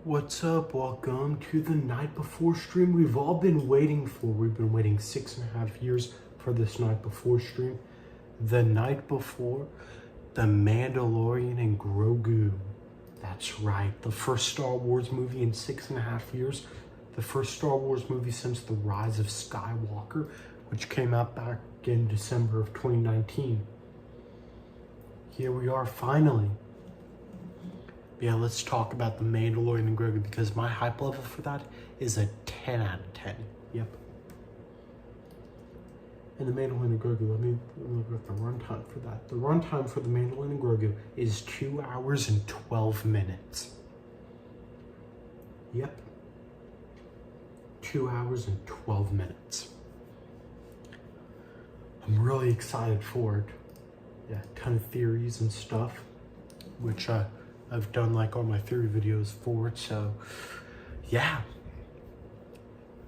What's up? Welcome to the night before stream we've all been waiting for. We've been waiting 6.5 years for this night before stream. The night before the Mandalorian and Grogu. That's right, the first Star Wars movie in 6.5 years. The first Star Wars movie since The Rise of Skywalker, which came out back in December of 2019. Here we are finally. Yeah, let's talk about The Mandalorian and Grogu because my hype level for that is a 10 out of 10. Yep. And The Mandalorian and Grogu, let me look at the runtime for that. The runtime for The Mandalorian and Grogu is 2 hours and 12 minutes. Yep. 2 hours and 12 minutes. I'm really excited for it. Yeah, a ton of theories and stuff, which I've done like all my theory videos for it, so yeah.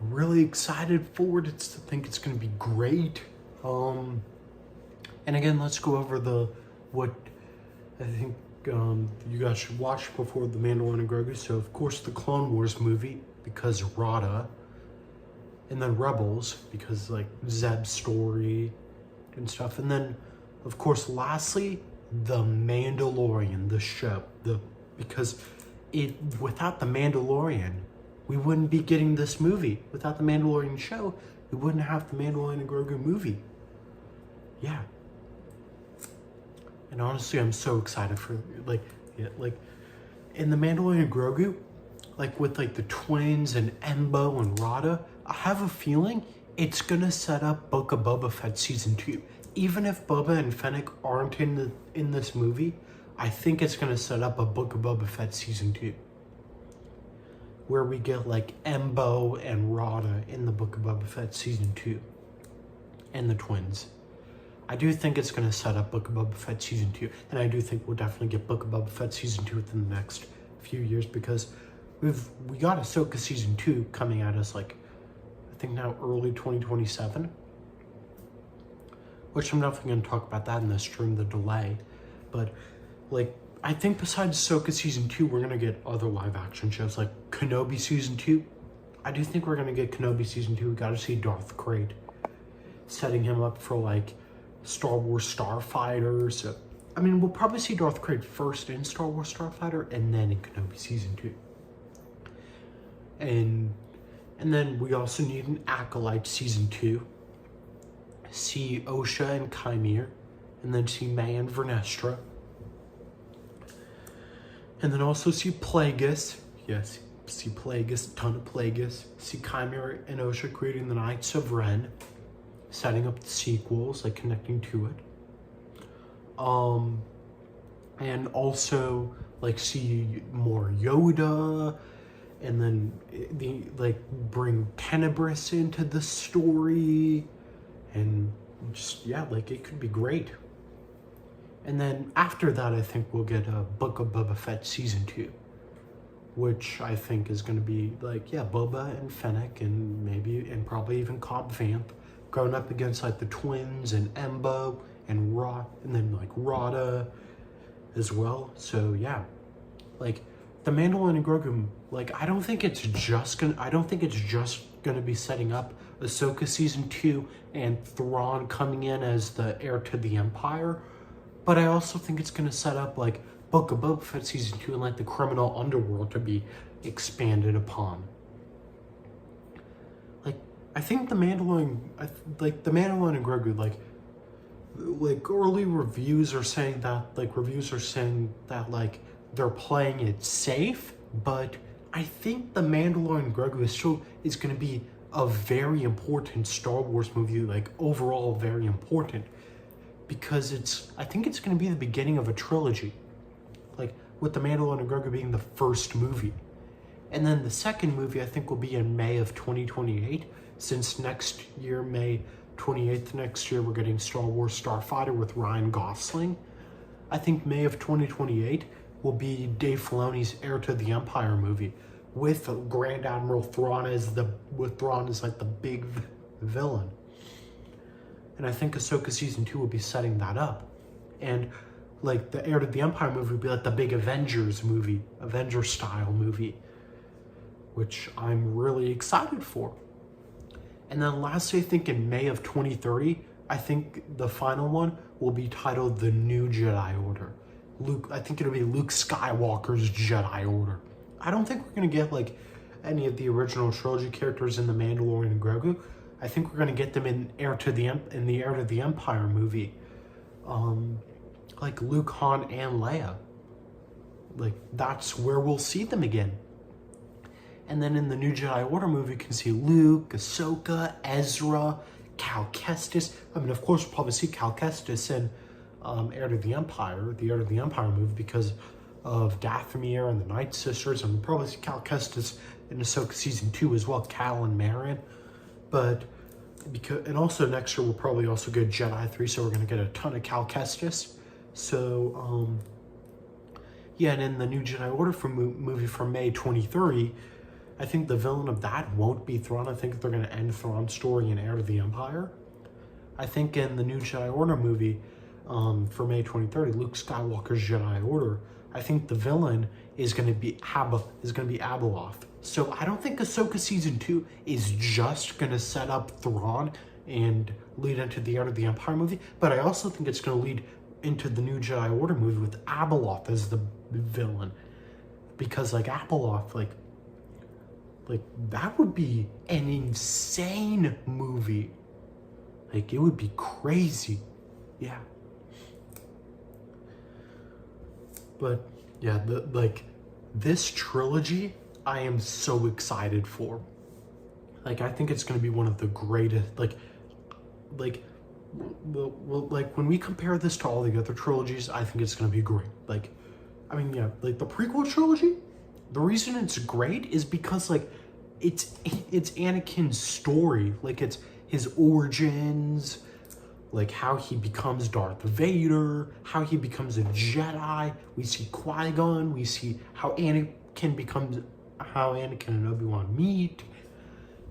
Really excited for it. I think it's gonna be great. And again, let's go over what I think you guys should watch before The Mandalorian and Grogu. So of course the Clone Wars movie, because Rada, and then Rebels, because like Zeb's story and stuff, and then of course lastly The Mandalorian, the show, because without The Mandalorian, we wouldn't be getting this movie. Without The Mandalorian show, we wouldn't have The Mandalorian and Grogu movie. Yeah. And honestly, I'm so excited for in The Mandalorian and Grogu, like with like the twins and Embo and Rada, I have a feeling it's gonna set up Book of Boba Fett season 2. Even if Boba and Fennec aren't in this movie, I think it's gonna set up a Book of Boba Fett season 2, where we get like Embo and Rada in the Book of Boba Fett season 2, and the twins. I do think it's gonna set up Book of Boba Fett season 2, and I do think we'll definitely get Book of Boba Fett season 2 within the next few years, because we got Ahsoka season 2 coming at us like I think now early 2027. Which I'm definitely going to talk about that in this stream, the delay. But, like, I think besides Ahsoka Season 2, we're going to get other live-action shows, like Kenobi Season 2. I do think we're going to get Kenobi Season 2. We got to see Darth Krayt, setting him up for, like, Star Wars Starfighter. So, I mean, we'll probably see Darth Krayt first in Star Wars Starfighter, and then in Kenobi Season 2. And then we also need an Acolyte Season 2. See Osha and Chimere, and then see May and Vernestra. And then also see Plagueis. Yes, see Plagueis, a ton of Plagueis. See Chimere and Osha creating the Knights of Ren, setting up the sequels, like connecting to it. And also like see more Yoda, and then bring Tenebris into the story. And just, yeah, like it could be great. And then after that, I think we'll get a Book of Boba Fett season 2, which I think is going to be like, yeah, Boba and Fennec and probably even Cobb Vamp going up against like the twins and Embo and then like Rada as well. So yeah, like The Mandalorian and Grogu, like I don't think it's just gonna be setting up Ahsoka season 2 and Thrawn coming in as the heir to the Empire, but I also think it's gonna set up like Book of Boba Fett season 2 and like the criminal underworld to be expanded upon. Like I think The Mandalorian and Grogu, like early reviews are saying that like they're playing it safe, but I think The Mandalorian and Grogu is going to be a very important Star Wars movie, like overall very important, because I think it's going to be the beginning of a trilogy, like with The Mandalorian and Grogu being the first movie. And then the second movie I think will be in May of 2028, since next year, May 28th next year, we're getting Star Wars Starfighter with Ryan Gosling. I think May of 2028 will be Dave Filoni's Heir to the Empire movie, with Grand Admiral Thrawn as like the big villain. And I think Ahsoka season 2 will be setting that up. And like the Heir to the Empire movie would be like the big Avengers movie, Avenger style movie, which I'm really excited for. And then lastly, I think in May of 2030, I think the final one will be titled The New Jedi Order. I think it'll be Luke Skywalker's Jedi Order. I don't think we're gonna get like any of the original trilogy characters in The Mandalorian and Grogu. I think we're gonna get them in the Heir to the Empire movie, like Luke, Han, and Leia. Like that's where we'll see them again. And then in the New Jedi Order movie, you can see Luke, Ahsoka, Ezra, Cal Kestis. I mean, of course, we'll probably see Cal Kestis in the Heir to the Empire movie because of Dathomir and the Night Sisters, and we'll probably see Cal Kestis in Ahsoka Season 2 as well, Cal and Marin. And also next year, we'll probably also get Jedi 3, so we're going to get a ton of Cal Kestis. So, yeah, and in the New Jedi Order movie from May 2030, I think the villain of that won't be Thrawn. I think they're going to end Thrawn's story in Heir to the Empire. I think in the New Jedi Order movie for May 2030, Luke Skywalker's Jedi Order, I think the villain is going to be Abeloth. So I don't think Ahsoka Season 2 is just going to set up Thrawn and lead into the Heir to the Empire movie, but I also think it's going to lead into the New Jedi Order movie with Abeloth as the villain. Because like Abeloth, like that would be an insane movie. Like it would be crazy. Yeah. But yeah, this trilogy I am so excited for. Like I think it's gonna be one of the greatest like when we compare this to all the other trilogies, I think it's gonna be great. Like I mean, yeah, like the prequel trilogy, the reason it's great is because like it's Anakin's story, like it's his origins, like how he becomes Darth Vader, how he becomes a Jedi. We see Qui-Gon, we see how Anakin and Obi-Wan meet,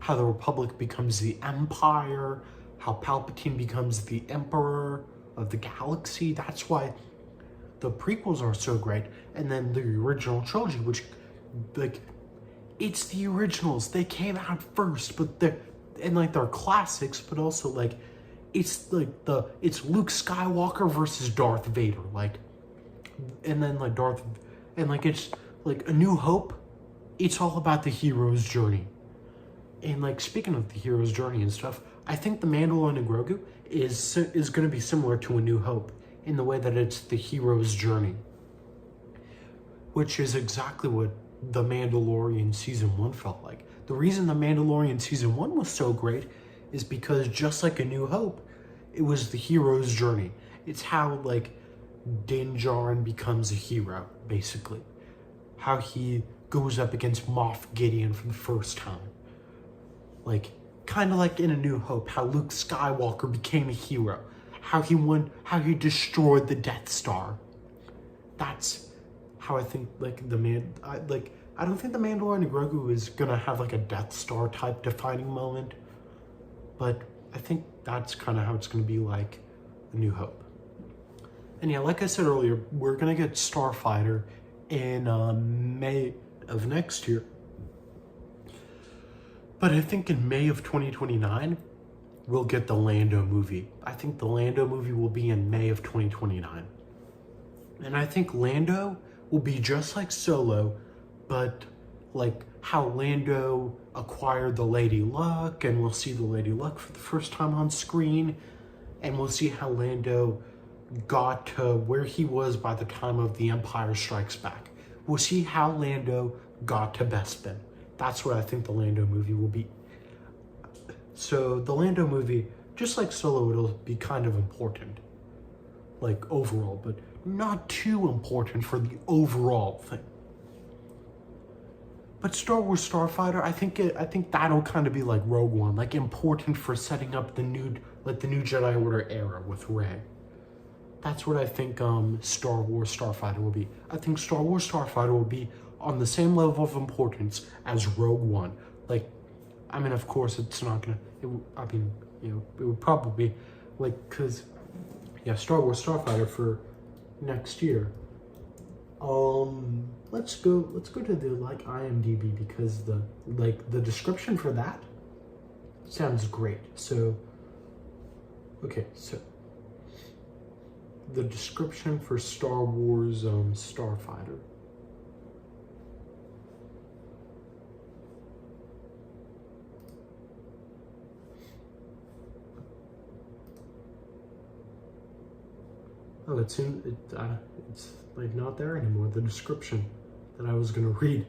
how the Republic becomes the Empire, how Palpatine becomes the Emperor of the galaxy. That's why the prequels are so great. And then the original trilogy, which like it's the originals, they came out first, but they're classics, but also like it's Luke Skywalker versus Darth Vader, like, and then like it's like A New Hope, it's all about the hero's journey. And like speaking of the hero's journey and stuff, I think The Mandalorian and Grogu is going to be similar to A New Hope in the way that it's the hero's journey, which is exactly what The Mandalorian Season 1 felt like. The reason The Mandalorian Season 1 was so great is because just like A New Hope, it was the hero's journey. It's how like Din Djarin becomes a hero, basically. How he goes up against Moff Gideon for the first time. Like, kind of like in A New Hope, how Luke Skywalker became a hero. How he destroyed the Death Star. That's how I think like I don't think The Mandalorian and Grogu is gonna have like a Death Star type defining moment, but I think that's kind of how it's gonna be like A New Hope. And yeah, like I said earlier, we're gonna get Starfighter in May of next year. But I think in May of 2029, we'll get the Lando movie. I think the Lando movie will be in May of 2029. And I think Lando will be just like Solo, but like how Lando acquired the Lady Luck, and we'll see the Lady Luck for the first time on screen, and we'll see how Lando got to where he was by the time of The Empire Strikes Back. We'll see how Lando got to Bespin. That's what I think the Lando movie will be. So the Lando movie, just like Solo, it'll be kind of important, like overall, but not too important for the overall thing. But Star Wars Starfighter, I think that'll kind of be like Rogue One, like important for setting up the new Jedi Order era with Rey. That's what I think Star Wars Starfighter will be. I think Star Wars Starfighter will be on the same level of importance as Rogue One. Like, I mean, of course, it's not gonna. It would probably be like, cause yeah, Star Wars Starfighter for next year. Let's go to the like IMDb, because the description for that sounds great. So, okay, so the description for Star Wars Starfighter. Oh, it's like not there anymore. The description that I was gonna read.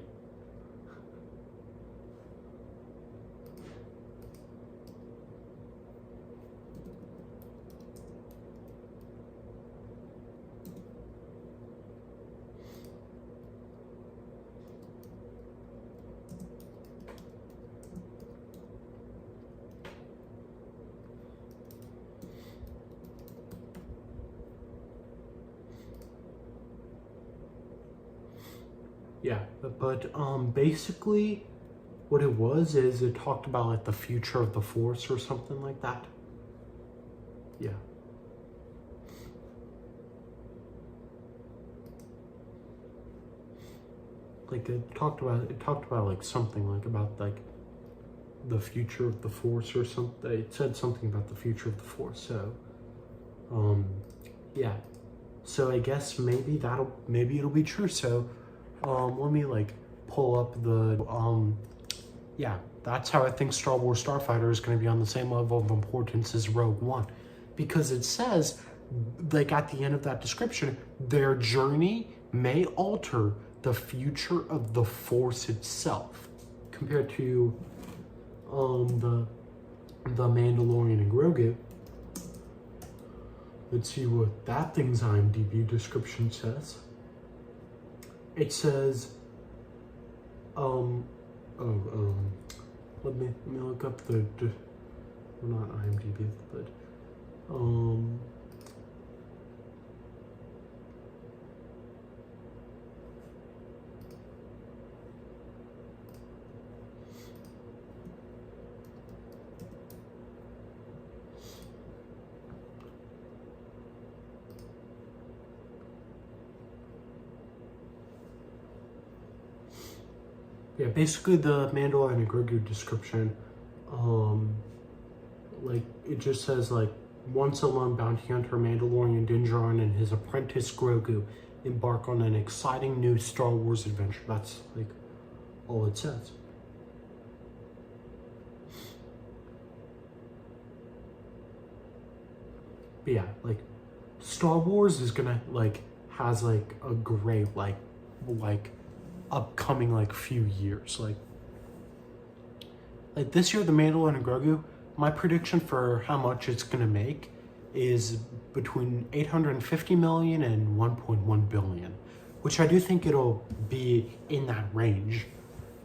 Yeah, but basically what it was is it talked about like the future of the Force or something like that. Yeah. Like it talked about like something like about like the future of the Force or something. It said something about the future of the Force. So yeah. So I guess maybe it'll be true. So let me like pull up the yeah, that's how I think Star Wars Starfighter is going to be on the same level of importance as Rogue One, because it says like at the end of that description, their journey may alter the future of the Force itself, compared to the Mandalorian and Grogu. Let's see what that thing's IMDb description says. It says, let me look up the well, not IMDb, but yeah, basically the Mandalorian and Grogu description, like it just says like, once a lone bounty hunter, Mandalorian Din Djarin and his apprentice Grogu embark on an exciting new Star Wars adventure. That's like all it says. But yeah, like Star Wars is gonna like has like a great like upcoming like few years. Like this year, the Mandalorian and Grogu, my prediction for how much it's gonna make is between 850 million and 1.1 billion, which I do think it'll be in that range,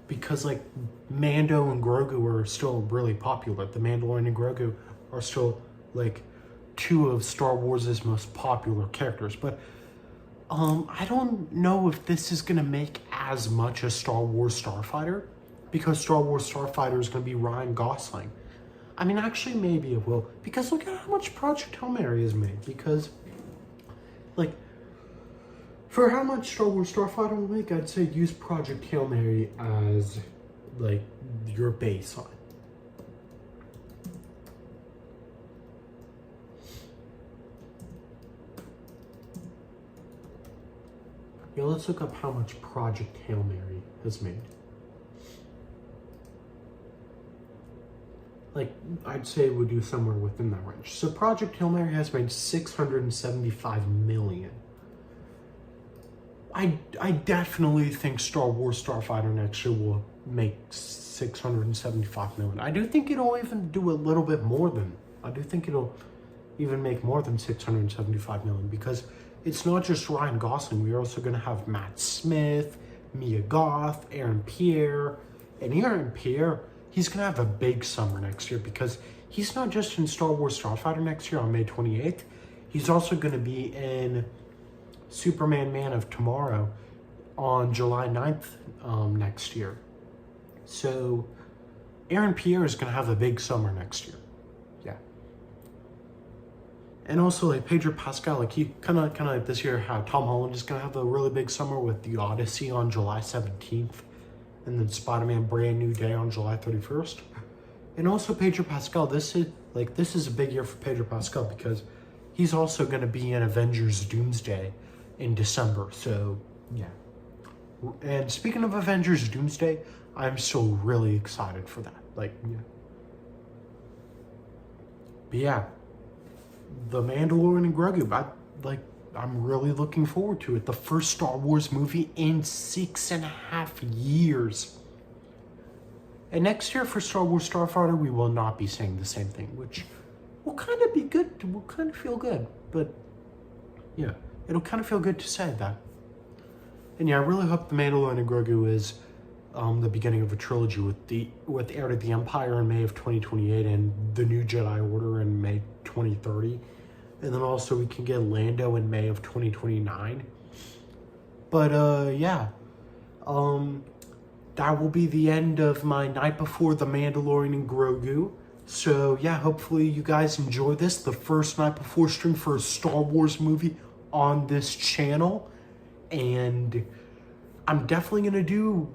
because like Mando and Grogu are still really popular. The Mandalorian and Grogu are still like two of Star Wars' most popular characters. But I don't know if this is gonna make as much as Star Wars Starfighter, because Star Wars Starfighter is gonna be Ryan Gosling. I mean, actually, maybe it will, because look at how much Project Hail Mary is made. Because, like, for how much Star Wars Starfighter will make, I'd say use Project Hail Mary as, like, your baseline. Yeah, let's look up how much Project Hail Mary has made. Like, I'd say it would do somewhere within that range. So Project Hail Mary has made 675 million. I definitely think Star Wars Starfighter next year will make 675 million. I do think it'll even do a little bit more than, I do think it'll even make more than 675 million, because it's not just Ryan Gosling. We're also going to have Matt Smith, Mia Goth, Aaron Pierre. And Aaron Pierre, he's going to have a big summer next year, because he's not just in Star Wars Starfighter next year on May 28th. He's also going to be in Superman Man of Tomorrow on July 9th next year. So Aaron Pierre is going to have a big summer next year. Yeah. And also, like, Pedro Pascal, like, he kind of like this year, how Tom Holland is going to have a really big summer with The Odyssey on July 17th. And then Spider-Man Brand New Day on July 31st. And also Pedro Pascal, this is a big year for Pedro Pascal because he's also going to be in Avengers Doomsday in December. So, yeah. And speaking of Avengers Doomsday, I'm so really excited for that. Like, yeah. But yeah, The Mandalorian and Grogu, I'm really looking forward to it. The first Star Wars movie in 6.5 years. And next year for Star Wars Starfighter, we will not be saying the same thing, which will kind of be good. Will kind of feel good. But yeah, it'll kind of feel good to say that. And yeah, I really hope The Mandalorian and Grogu is the beginning of a trilogy with Heir to the Empire in May of 2028 and The New Jedi Order in May 2030. And then also we can get Lando in May of 2029. But yeah. That will be the end of my night before The Mandalorian and Grogu. So yeah, hopefully you guys enjoy this. The first night before stream for a Star Wars movie on this channel. And I'm definitely going to do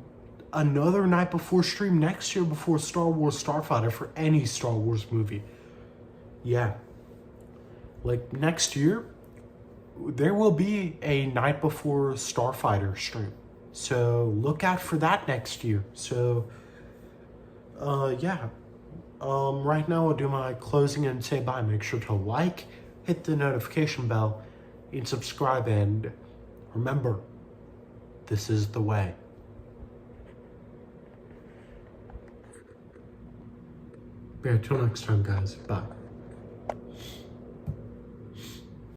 another night before stream next year before Star Wars Starfighter for any Star Wars movie. Yeah. Like next year, there will be a night before Starfighter stream. So look out for that next year. So, yeah. Right now I'll do my closing and say bye. Make sure to like, hit the notification bell, and subscribe. And remember, this is the way. Yeah, till next time, guys. Bye.